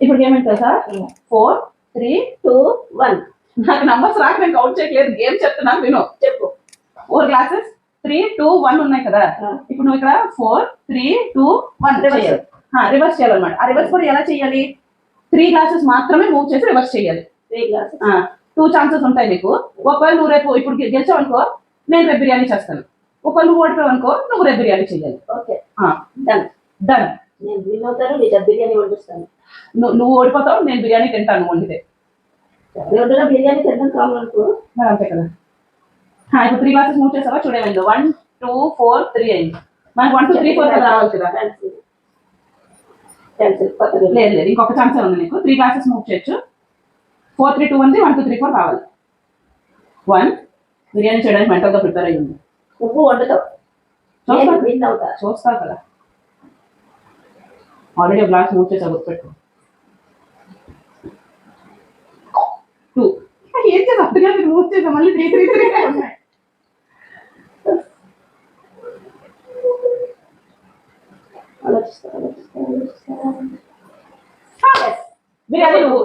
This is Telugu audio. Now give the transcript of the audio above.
ఇప్పుడు ఏమంటా సార్ 4 3 2 1. నాకు నంబర్స్ రాక నేను కౌంట్ చేయట్లేదు, గేమ్ చెప్తున్నాను విను. చెప్పు. 4 గ్లాసెస్ 3 2 1 ఉన్నాయి కదా. ఇప్పుడు నువ్వు ఇక్కడ 4 3 2 1 రివర్స్ చేయాలన్నమాట. ఆ రివర్స్ కూడా ఎలా చేయాలి? 3 గ్లాసెస్ మాత్రమే మూవ్ చేసి రివర్స్ చేయాలి. 3 గ్లాసెస్ 2 ఛాన్సెస్ ఉంటాయి మీకు. ఒకవేళ నువ్వు రేపు ఇప్పుడు గెలిచావు అనుకో, నేను రేపు బిర్యానీ చేస్తాను. ఒకవేళ నువ్వు ఓడిపోయావు అనుకో, నువ్వు రేపు బిర్యానీ చేయాలి. Okay, done done. నేను విన్ అవుతాను, నీ బిర్యానీ వండిస్తాను. నువ్వు ఓడిపోతావు, నేను బిర్యానీ తింటాను వండితే. బిర్యానీ తింటాను కావాలి అనుకో, మరి అంతే కదా. ఇప్పుడు 3 గ్లాసెస్ మూవ్ చేసావా? చూడేమైంది? 1 2 4 3 అయింది. మనకు 1 2 3 4 కదా రావాలి కదా. లేదు లేదు, ఇంకొక ఛాన్స్ ఉంది నీకు. 3 గ్లాసెస్ మూవ్ చేయొచ్చు. 4 3 2 ఉంది, 1 2 3 4 రావాలి. 1 బిర్యానీ చేయడానికి మెంటల్గా ప్రిపేర్ అయ్యి ఉంది. నువ్వు వండుతావు, చూస్తావు కదా. ఆల్రెడీ ఒక గ్లాస్ మూవ్ చేసా, గుర్తుపెట్టు. 2 ఏం చేసి అప్పుడుగా మీరు మూవ్ చేసా, మళ్ళీ 3 3 3 ఉన్నాయి. బిర్యానీ